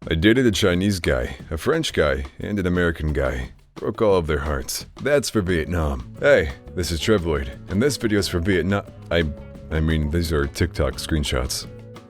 I dated a Chinese guy, a French guy, and an American guy. Broke all of their hearts. That's for Vietnam. Hey, this is Trevloid, and this video is for Vietnam. I mean, these are TikTok screenshots.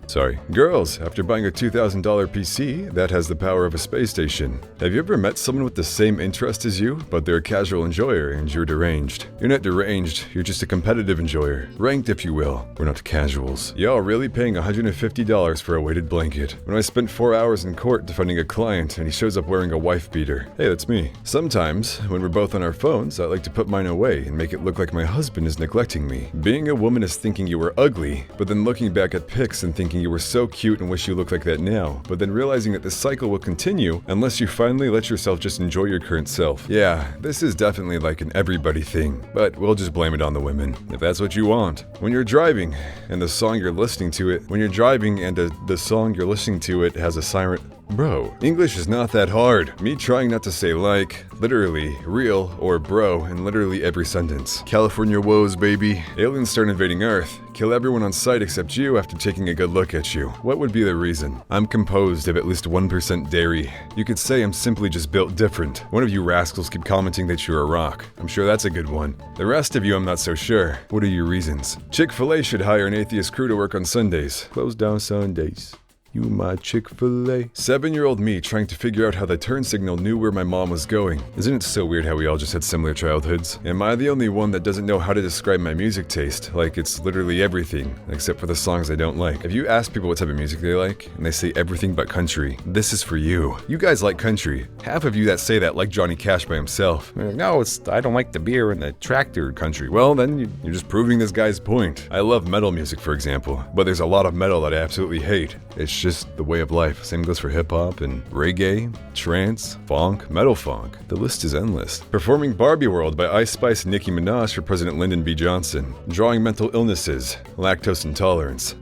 Sorry. Girls, after buying a $2,000 PC that has the power of a space station, have you ever met someone with the same interest as you, but they're a casual enjoyer and you're deranged? You're not deranged, you're just a competitive enjoyer. Ranked, if you will. We're not casuals. Y'all really paying $150 for a weighted blanket. When I spent 4 hours in court defending a client and he shows up wearing a wife beater. Hey, that's me. Sometimes, when we're both on our phones, I like to put mine away and make it look like my husband is neglecting me. Being a woman is thinking you were ugly, but then looking back at pics and thinking you were so cute and wish you looked like that now, but then realizing that this cycle will continue unless you finally let yourself just enjoy your current self. Yeah, this is definitely like an everybody thing, but we'll just blame it on the women, if that's what you want. When you're driving and the song you're listening to it, the song you're listening to it has a siren. Bro, English is not that hard. Me trying not to say like, literally, real, or bro in literally every sentence. California woes, baby. Aliens start invading Earth. Kill everyone on sight except you after taking a good look at you. What would be the reason? I'm composed of at least 1% dairy. You could say I'm simply just built different. One of you rascals keep commenting that you're a rock. I'm sure that's a good one. The rest of you, I'm not so sure. What are your reasons? Chick-fil-A should hire an atheist crew to work on Sundays. Close down Sundays. You my Chick-fil-A. 7-year-old me trying to figure out how the turn signal knew where my mom was going. Isn't it so weird how we all just had similar childhoods? Am I the only one that doesn't know how to describe my music taste? Like it's literally everything, except for the songs I don't like. If you ask people what type of music they like, and they say everything but country, this is for you. You guys like country. Half of you that say that like Johnny Cash by himself. Like, no, I don't like the beer and the tractor country. Well, then you're just proving this guy's point. I love metal music, for example, but there's a lot of metal that I absolutely hate. It's just the way of life. Same goes for hip-hop and reggae, trance, funk, metal funk. The list is endless. Performing Barbie World by Ice Spice and Nicki Minaj for President Lyndon B. Johnson. Drawing mental illnesses, lactose intolerance.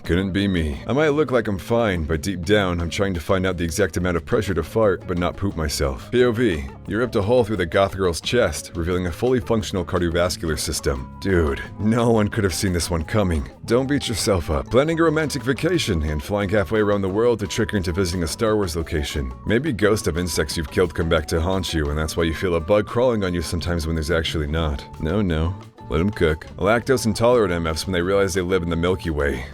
Couldn't be me. I might look like I'm fine, but deep down, I'm trying to find out the exact amount of pressure to fart, but not poop myself. POV. You ripped a hole through the goth girl's chest, revealing a fully functional cardiovascular system. Dude, no one could have seen this one coming. Don't beat yourself up. Planning a romantic vacation and flying halfway around the world to trick her into visiting a Star Wars location. Maybe ghosts of insects you've killed come back to haunt you, and that's why you feel a bug crawling on you sometimes when there's actually not. No. Let them cook. Lactose intolerant MFs when they realize they live in the Milky Way.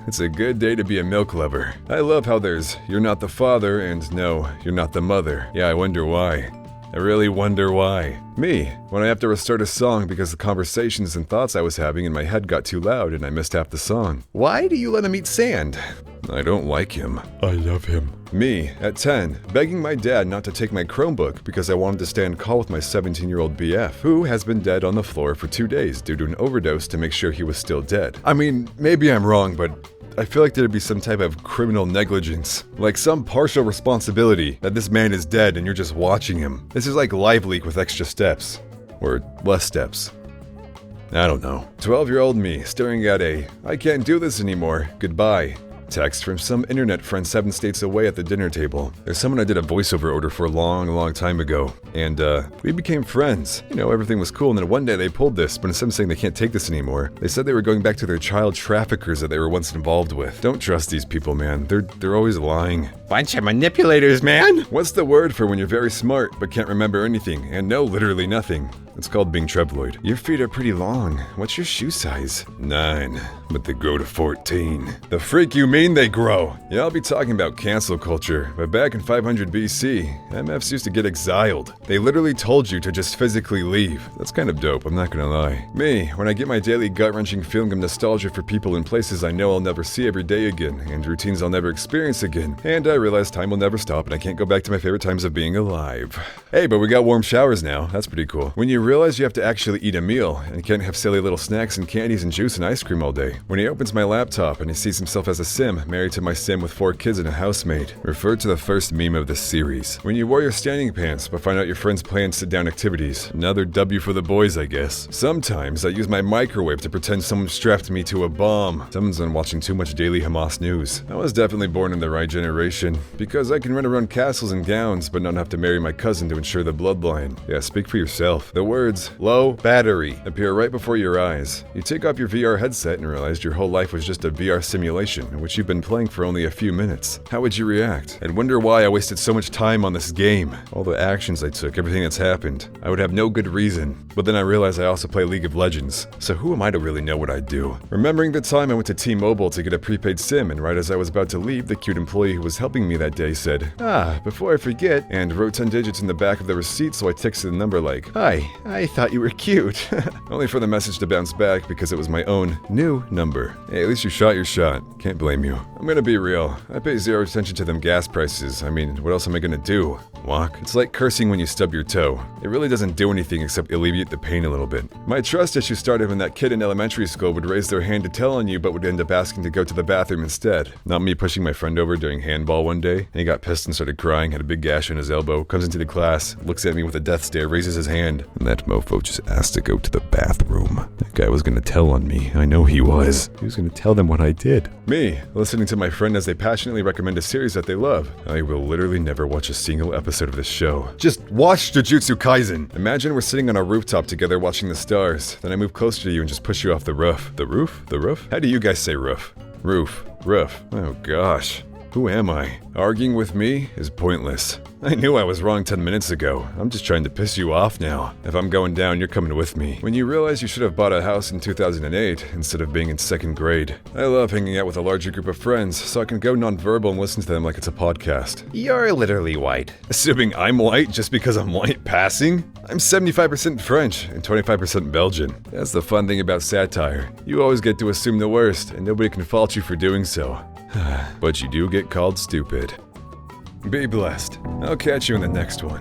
It's a good day to be a milk lover. I love how there's you're not the father and no, you're not the mother. Yeah, I wonder why. I really wonder why. Me, when I have to restart a song because the conversations and thoughts I was having in my head got too loud and I missed half the song. Why do you let him eat sand? I don't like him. I love him. Me, at 10, begging my dad not to take my Chromebook because I wanted to stay on call with my 17-year-old BF, who has been dead on the floor for 2 days due to an overdose to make sure he was still dead. I mean, maybe I'm wrong, but I feel like there'd be some type of criminal negligence, like some partial responsibility that this man is dead and you're just watching him. This is like Live Leak with extra steps. Or less steps. I don't know. 12-year-old me staring at a, I can't do this anymore, goodbye. Text from some internet friend 7 states away at the dinner table. There's someone I did a voiceover order for a long time ago, and we became friends. You know, everything was cool, and then one day they pulled this, but instead of saying they can't take this anymore, they said they were going back to their child traffickers that they were once involved with. Don't trust these people, man. They're always lying. Bunch of manipulators, man! What's the word for when you're very smart but can't remember anything and know literally nothing? It's called being Trevloid. Your feet are pretty long. What's your shoe size? 9, but they grow to 14. The freak you mean they grow? Yeah, I'll be talking about cancel culture, but back in 500 BC, MFs used to get exiled. They literally told you to just physically leave. That's kind of dope, I'm not gonna lie. Me, when I get my daily gut-wrenching feeling of nostalgia for people and places I know I'll never see every day again, and routines I'll never experience again, and I realize time will never stop and I can't go back to my favorite times of being alive. Hey, but we got warm showers now. That's pretty cool. When you realize you have to actually eat a meal and can't have silly little snacks and candies and juice and ice cream all day. When he opens my laptop and he sees himself as a sim married to my sim with 4 kids and a housemaid. Refer to the first meme of this series. When you wore your standing pants but find out your friends planned sit-down activities. Another W for the boys, I guess. Sometimes I use my microwave to pretend someone strapped me to a bomb. Someone's been watching too much daily Hamas news. I was definitely born in the right generation because I can run around castles and gowns but not have to marry my cousin to ensure the bloodline. Yeah, speak for yourself. The words, "low battery," appear right before your eyes. You take off your VR headset and realize your whole life was just a VR simulation in which you've been playing for only a few minutes. How would you react? And wonder why I wasted so much time on this game. All the actions I took, everything that's happened. I would have no good reason. But then I realized I also play League of Legends. So who am I to really know what I'd do? Remembering the time I went to T-Mobile to get a prepaid SIM, and right as I was about to leave, the cute employee who was helping me that day said, before I forget, and wrote 10 digits in the back of the receipt, so I texted the number like, "Hi, I thought you were cute." Only for the message to bounce back because it was my own new number. Hey, at least you shot your shot. Can't blame you. I'm gonna be real. I pay zero attention to them gas prices. I mean, what else am I gonna do? Walk? It's like cursing when you stub your toe. It really doesn't do anything except alleviate the pain a little bit. My trust issue started when that kid in elementary school would raise their hand to tell on you but would end up asking to go to the bathroom instead. Not me pushing my friend over during handball one day, and he got pissed and started crying, had a big gash on his elbow, comes into the class, looks at me with a death stare, raises his hand, and that mofo just asked to go to the bathroom. That guy was gonna tell on me. I know he was. He was gonna tell them what I did. Me, listening to my friend as they passionately recommend a series that they love. I will literally never watch a single episode of this show. Just watch Jujutsu Kaisen. Imagine we're sitting on a rooftop together watching the stars. Then I move closer to you and just push you off the roof. The roof? The roof? How do you guys say roof? Roof. Roof. Oh gosh. Who am I? Arguing with me is pointless. I knew I was wrong 10 minutes ago. I'm just trying to piss you off now. If I'm going down, you're coming with me. When you realize you should have bought a house in 2008 instead of being in 2nd grade. I love hanging out with a larger group of friends so I can go nonverbal and listen to them like it's a podcast. You're literally white. Assuming I'm white just because I'm white passing? I'm 75% French and 25% Belgian. That's the fun thing about satire. You always get to assume the worst and nobody can fault you for doing so. But you do get called stupid. Be blessed. I'll catch you in the next one.